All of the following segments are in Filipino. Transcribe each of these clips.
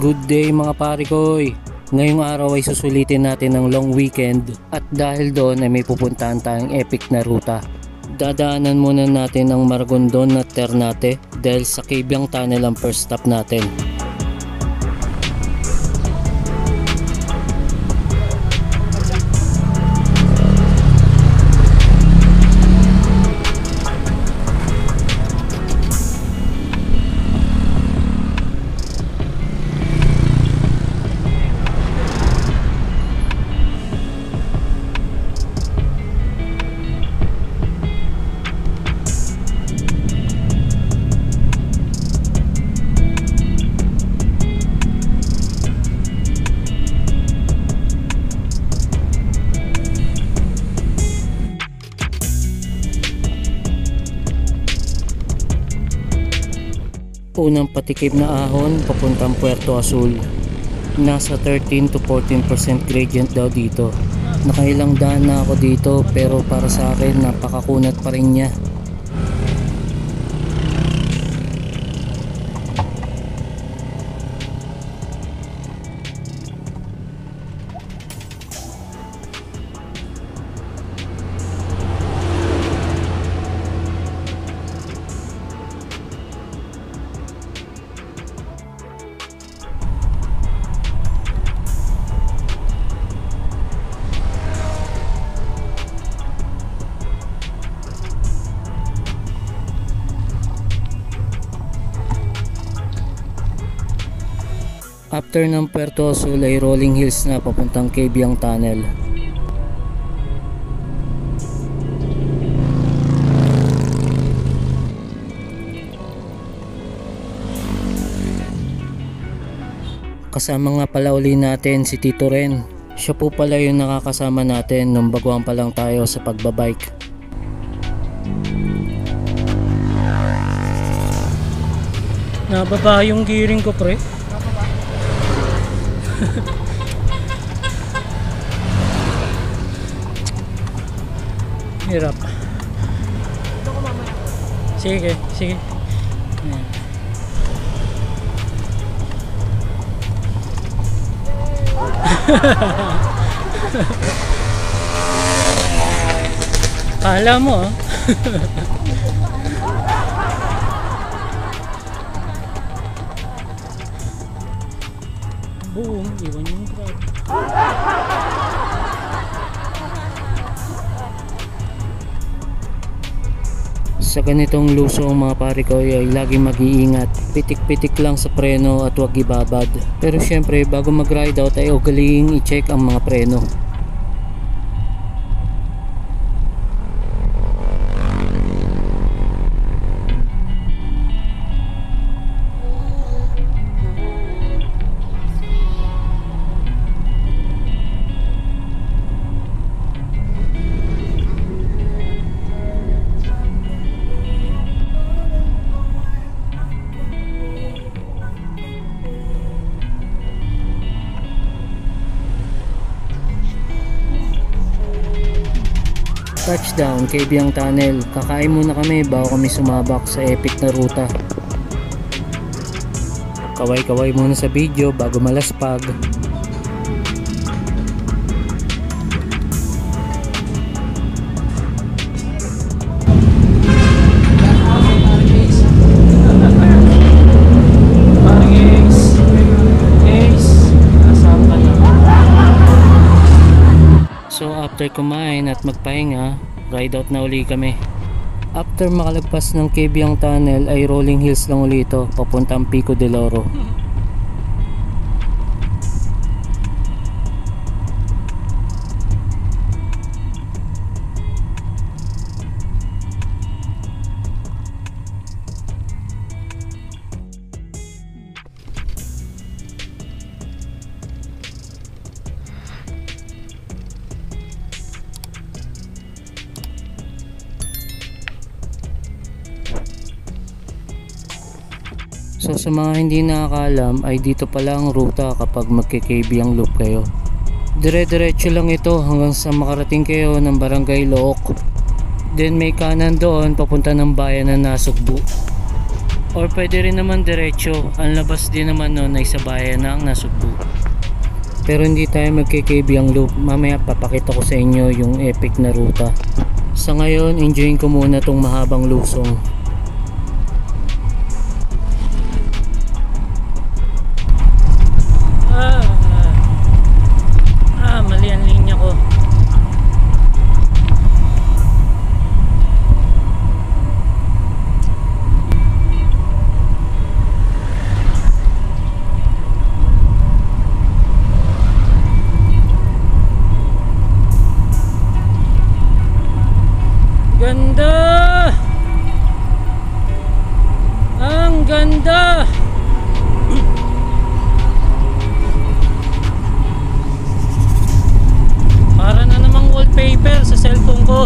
Good day mga pare koy! Ngayong araw ay susulitin natin ng long weekend at dahil doon ay may pupuntahan tayong epic na ruta. Dadaanan muna natin ang Maragondon at Ternate dahil sa Cabiang Tunnel ang first stop natin. Unang patikim na ahon papuntang Puerto Azul. Nasa 13 to 14% gradient daw dito. Nakailang daan na ako dito pero para sa akin napakakunat pa rin niya. After ng Puerto Azul ay rolling hills na papuntang Cabiang Tunnel. Kasama nga pala uli natin si Tito Ren. Siya po pala yung nakakasama natin nung baguhan pa lang tayo sa pagbabike. Nababa yung gearing ko pre. Hirap. Sige, sige. Kala mo boom, iwan yung grab. Sa ganitong luso mga pare ko ay laging mag-iingat. Pitik-pitik lang sa preno at huwag ibabad. Pero syempre bago mag-ride out ay ugaliing i-check ang mga preno. Touchdown, Cabiang Tunnel. Kakain muna kami bago kami sumabak sa epic na ruta. Kaway-kaway muna sa video bago malaspag. So after kumain at magpahinga, ride out na uli kami. After makalagpas ng Cabiang Tunnel ay rolling hills lang uli ito papuntang Pico del Oro. So sa mga hindi nakakaalam ay dito pala ang ruta kapag magke-Cabiang Loop kayo. Dire-diretso lang ito hanggang sa makarating kayo ng Barangay Look. Then may kanan doon papunta ng bayan ng Nasugbu. Or pwede rin naman diretso. Ang labas din naman nun ay sa bayan ng Nasugbu. Pero hindi tayo magkikibiang loop. Mamaya papakita ko sa inyo yung epic na ruta. Sa ngayon, enjoyin ko muna tong mahabang lusong. Mali ang linya ko. Ganda! Ang ganda! Para na namang wallpaper sa cellphone ko.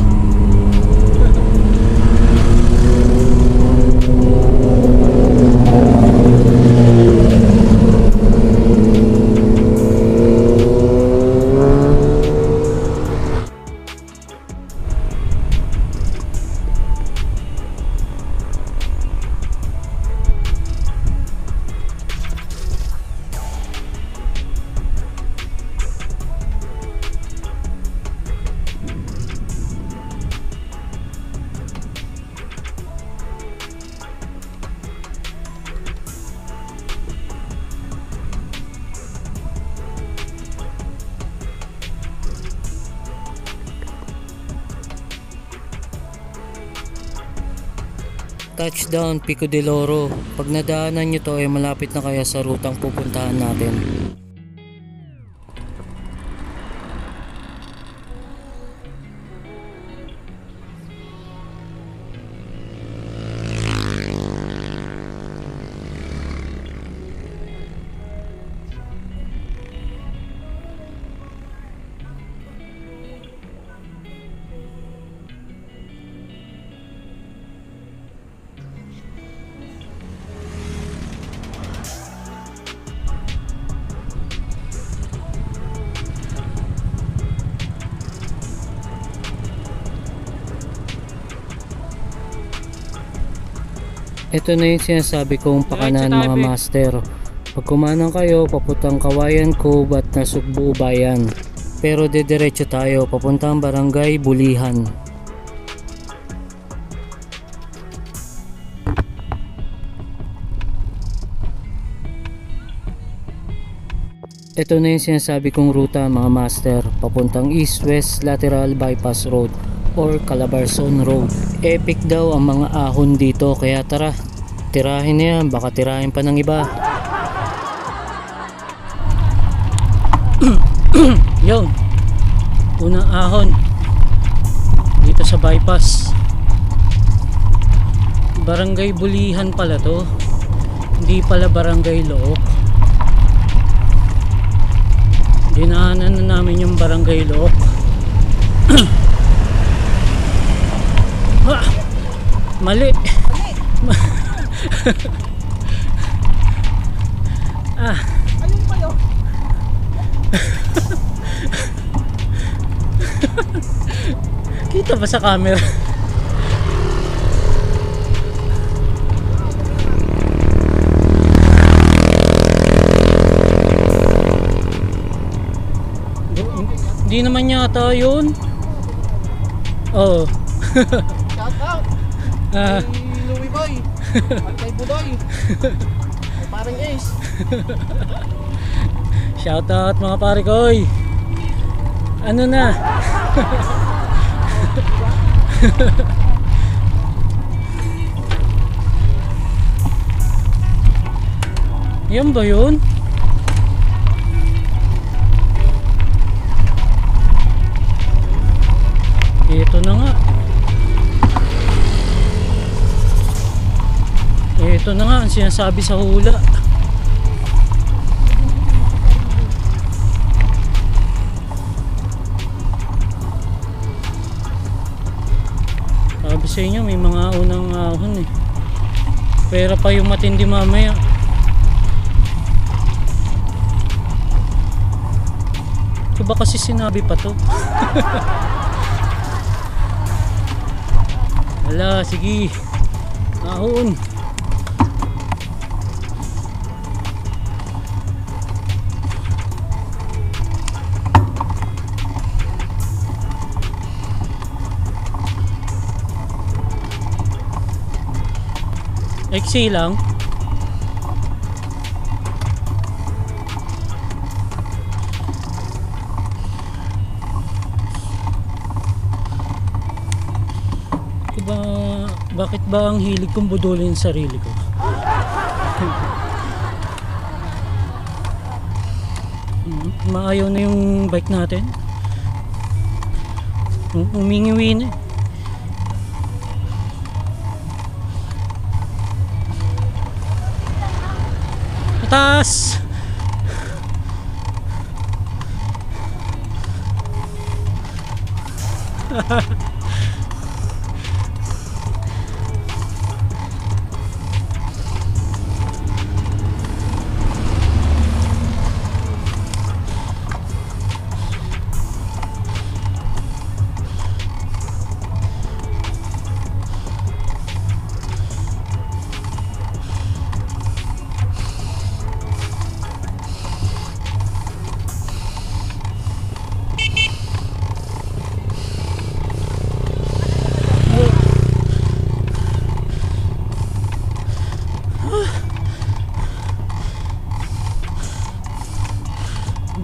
Touchdown Pico de Loro. Pag nadaanan nyo to ay malapit na kaya sa rutang pupuntahan natin. Ito na yung sinasabi kong pakanan mga master. Pag kumanan kayo, papuntang Kawayan Cove at Nasugbu Bayan. Pero didiretso tayo, papuntang Barangay Bulihan. Ito na yung sinasabi kong ruta mga master. Papuntang East-West Lateral Bypass Road or Calabarzon Road. Epic daw ang mga ahon dito, kaya tara, tirahin na yan, baka tirahin pa ng iba. Yun, unang ahon dito sa bypass. Barangay Bulihan pala to, hindi pala Barangay Look. Dinaanan na namin yung Barangay Look. Mali. Alin pa yun? Kita ba sa camera? Hindi naman yata yun. Oh. Shout out kay Louie Boy at kay Budoy at parang Ace. Shout out mga pare koy. Ano na? Yan ba yun? Ito na nga. Ito na nga ang sinasabi sa hula. Sabi sa inyo may mga unang ahon eh. Pera pa yung matindi mamaya. Ito ba kasi sinabi pa to? Wala, sige. Ahon. Exi lang. Diba, bakit ba ang hilig kong budulin yung sarili ko? Maayaw na yung bike natin. Umingiwi na. Taas!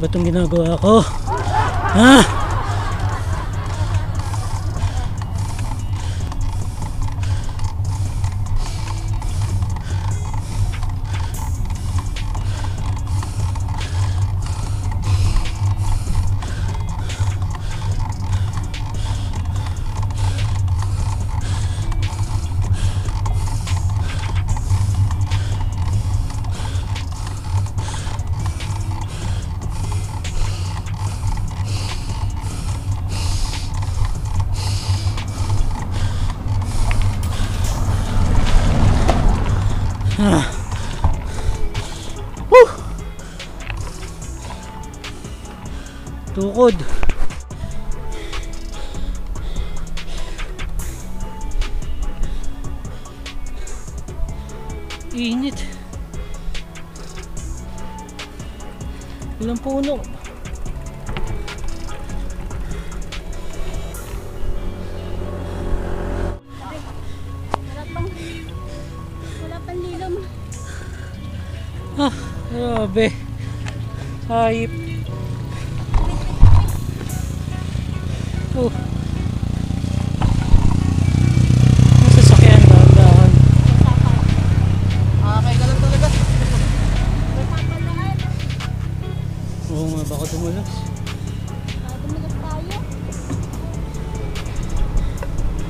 Ba itong ginagawa ko? Tukod. Init. Ilang puno. Wala pang lilom. Grabe. Hayip. Sasakyan dahan-dahan. Kaya ka lang talaga. Oo nga, baka dumulas. Dumulas tayo.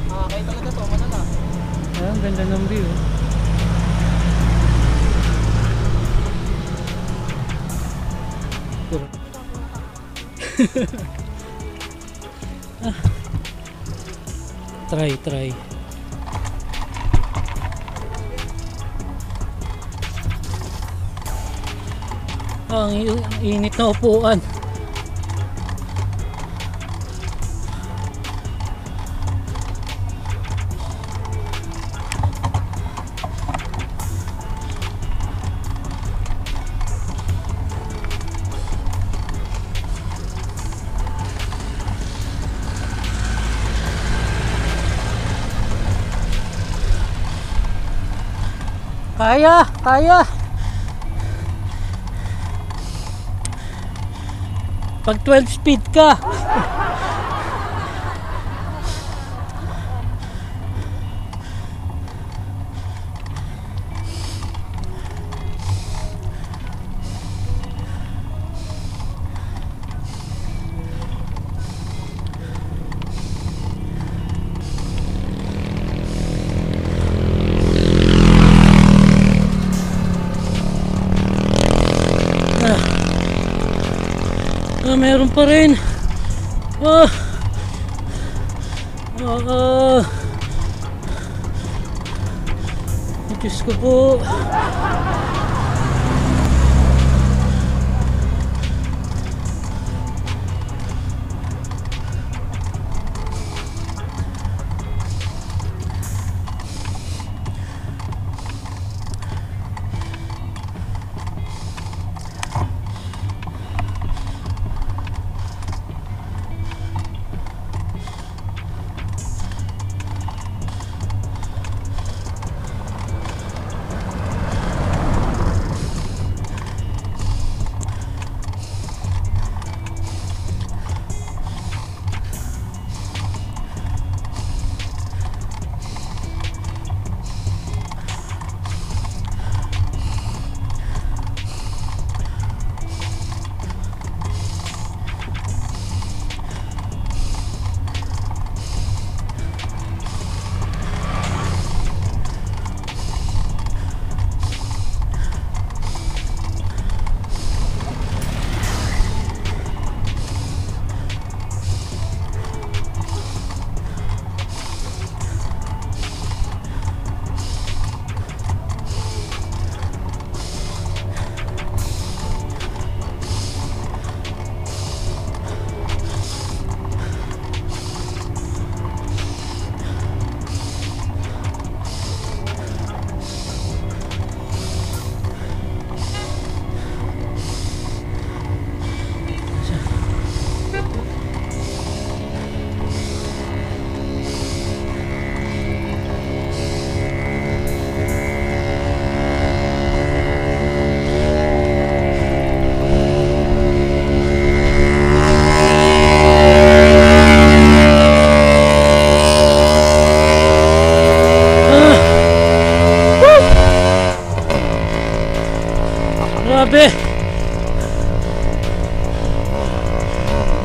Kaya talaga to, manala. Ang ganda ng view. Try. Ang init na upuan. Kaya. Pag 12 speed ka. Meron pa rin. Diyos ko po.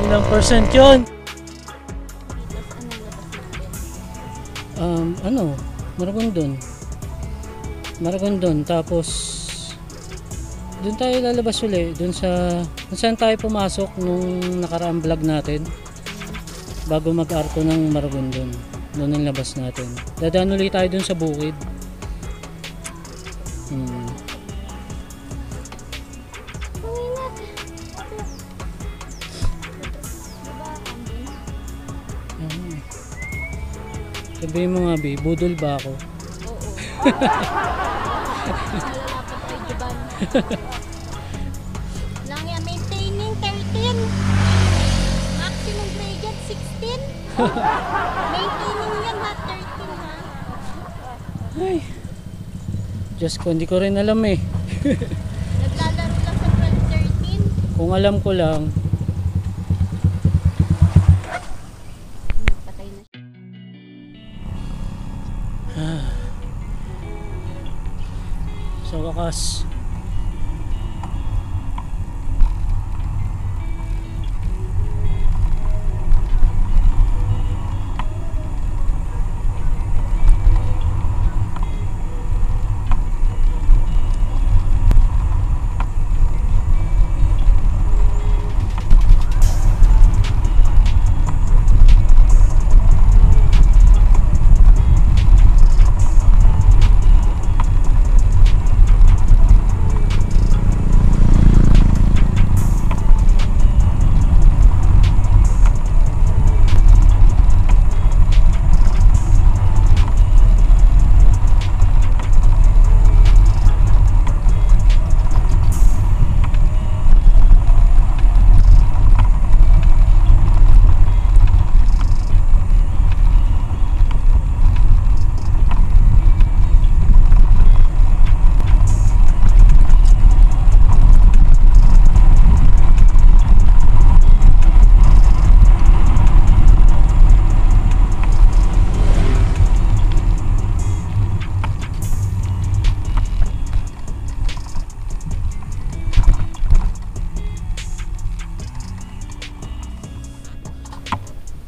Ilang percent yun? Ano, Maragondon, tapos doon tayo lalabas uli, doon kung saan tayo pumasok nung nakaraang vlog natin bago mag-arko ng Maragondon. Doon ang labas natin. Dadaan ulit tayo doon sa bukid. Sabihin mo nga, Bi, budol ba ako? Oo. Nalalapat kay Juban. Lang yan, maintaining 13. Maximum gradient 16. Maintaining yan ha, 13 ha. Ay, Diyos ko, hindi ko rin alam eh. Naglalaro lang sa 12-13. Kung alam ko lang, Patay na siya. sa wakas.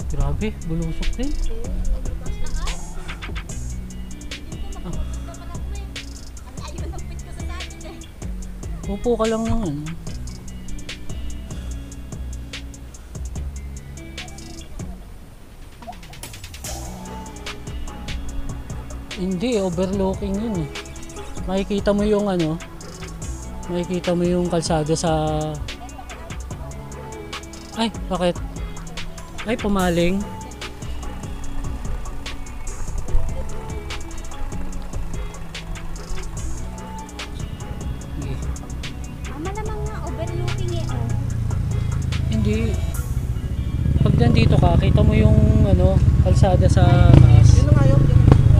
Grabe, bulusok din. Upo ka lang naman. Hindi, overlooking yun eh. Makikita mo yung makikita mo yung kalsada sa... Ay, bakit? Ay, pumaling. Sige. Malamang nga, overlooking eh. Oh. Hindi. Pag nandito ka, kita mo yung kalsada sa taas. Yun na nga yun.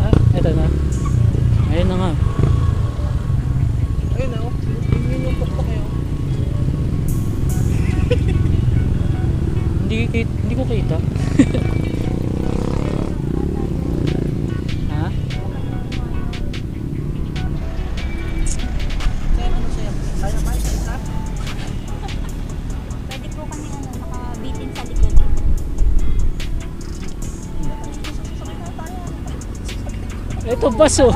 Ah, eto na. Ayun na nga. Ayun na, oh. Yun yung tuktok eh. Hindi ko kita. Ha? Kaya ano sa'yo? Kaya kayo sa isa? Pwede po kami nakabitin sa likod. Ito baso.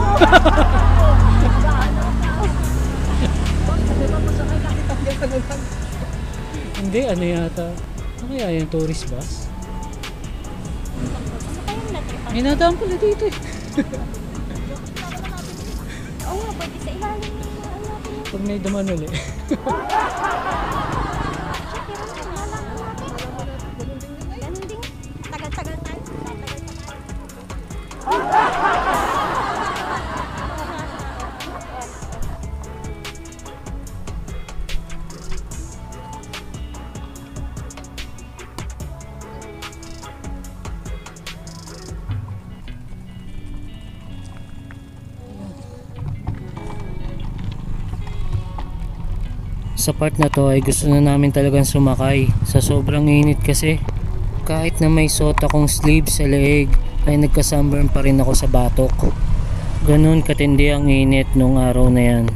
Hindi, ano yata? Ano kaya yung tourist bus? Ano kayong natripan? May nadaan pala dito eh. Oo nga, pwede sa ilalim ng natin. Pag may duman ulit. Ganun din. Tagal-tagal tayo. Sa part na to ay gusto na namin talagang sumakay sa sobrang init kasi. Kahit na may suot akong sleeves sa leeg ay nagka-sunburn pa rin ako sa batok. Ganun katindi ang init nung araw na yan.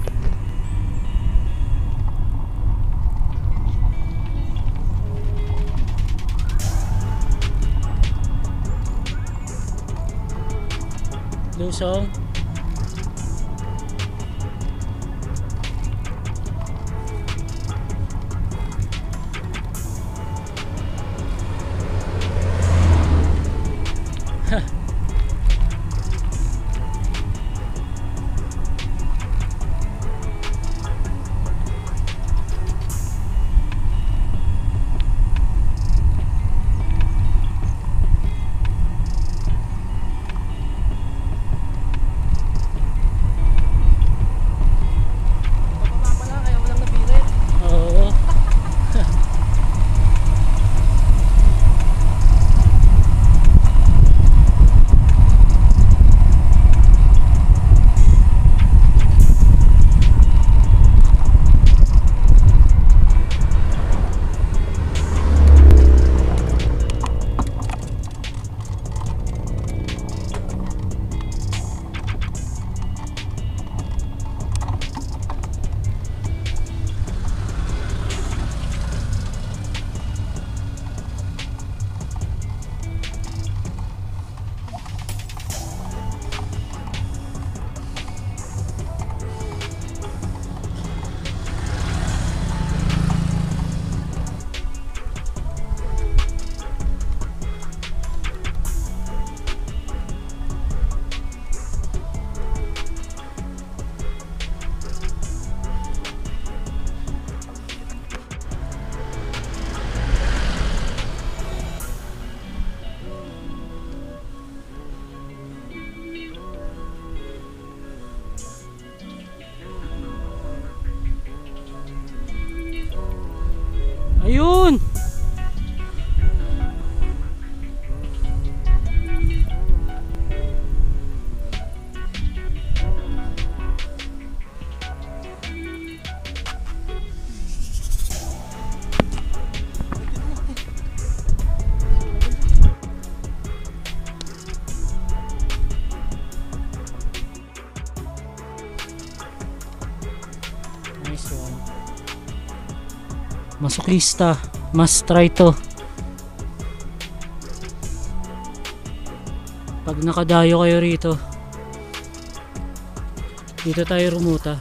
Lusong. Bababa pala, kaya walang napirit. Oo. Ayun! Nice one. Masokista, must try to. Pag nakadayo kayo rito, dito tayo rumuta.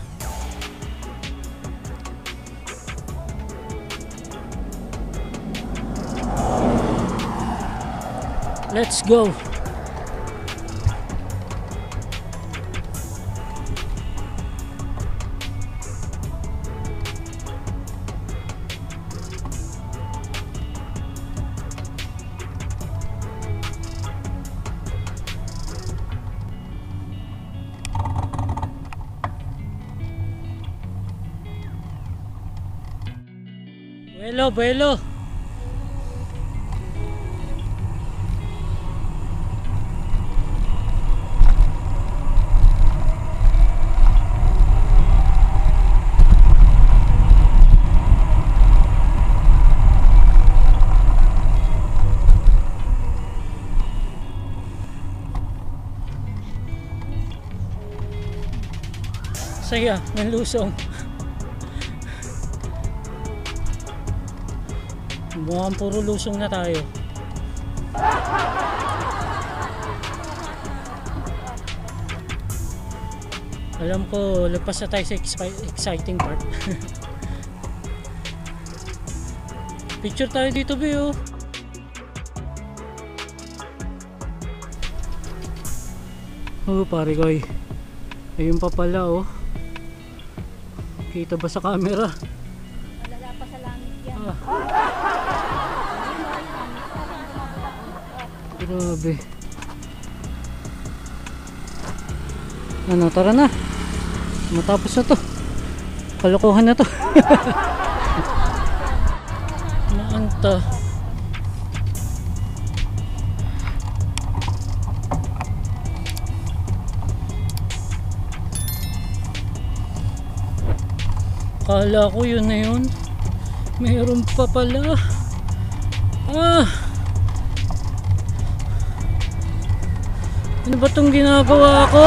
Let's go. Buelo, buelo. Saya, may lusong. Mukhang puro lusong na tayo. Alam ko, lagpas na tayo sa exciting part. Picture tayo dito, Bio. Oh, pare koy. Ayun pa pala, oh. Kita ba sa camera? Malala pa sa langit yan. Ah. Grabe. Ano, tara na. Matapos na to. Kalokohan na to. Naanta. Kala ko yun na yun. Mayroon pa pala. Ah. Ano ba itong ginagawa ko?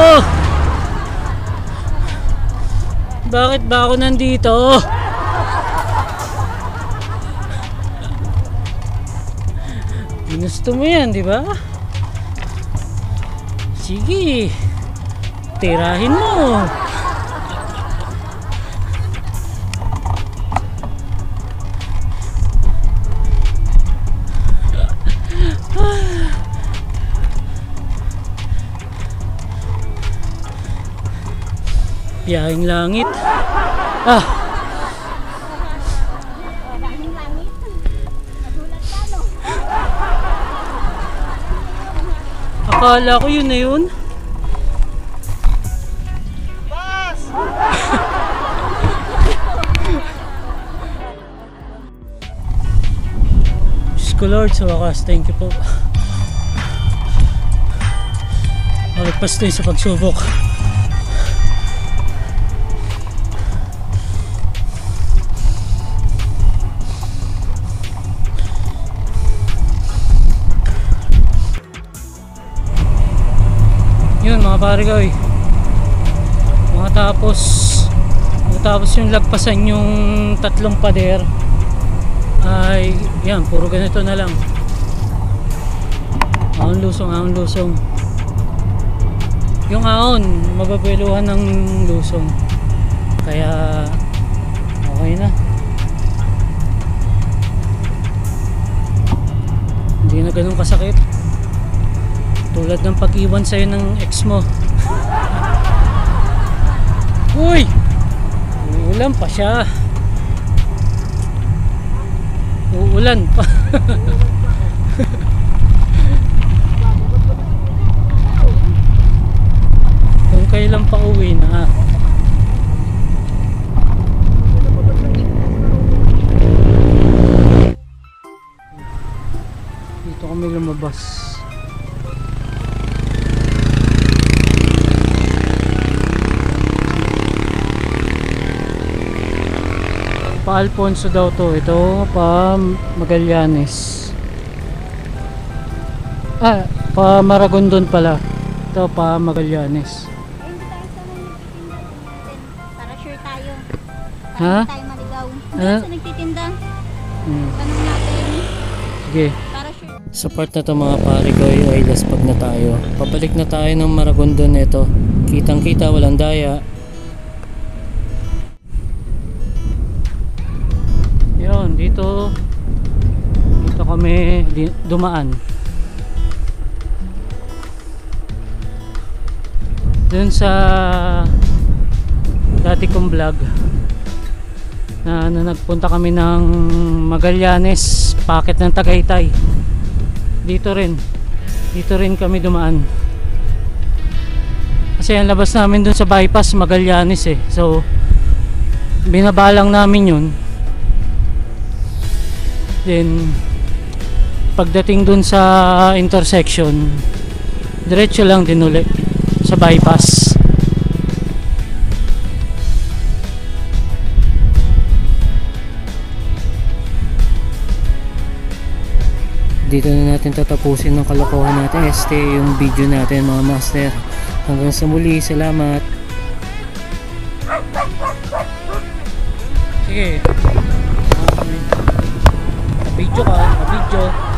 Bakit ba ako nandito? Ginusto mo yan, di ba? Sige. Tirahin mo. Biyahing langit. Ah, Maraming langit. Nagulat ka, no? akala ko yun na yun. Bas! Diyos ko Lord, sa wakas, thank you po. Maligpas tayo sa pagsubok. Yun mga pare ko eh. Matapos yung lagpasan yung tatlong pader ay yan, puro ganito na lang. Ahon lusong. Yung ahon, mababeluhan ng lusong. Kaya okay na. Hindi na ganun kasakit. Tulad ng pag-iwan sa'yo ng ex mo. Uy! Uulan pa siya. Uulan pa. Kung kailan pa uwi na. Dito kami lumabas. Pa Alfonso daw to. Ito pa Magallanes. Ah, pa Maragondon pala. Ito pa Magallanes. Ay, hindi tayo sa nagtitinda. Para sure tayo. Ha? Para tayo maligaw. Ha? Doon sa nagtitinda. Tanong natin. Sige. Para sure. Sa part na to mga pare ko ay laspag na tayo. Pabalik na tayo ng Maragondon nito. Kitang kita, walang daya. Yun, dito kami dumaan. Dun sa dati kong vlog na nagpunta kami ng Magallanes, packet ng Tagaytay. Dito rin kami dumaan. Kasi ang labas namin dun sa bypass Magallanes eh. So binabalang namin yun. Then pagdating dun sa intersection, diretso lang din ulit sa bypass. Dito na natin tatapusin ng kalokohan natin. Yung video natin mga master. Hanggang sa muli, salamat. Sige. Video ka, video.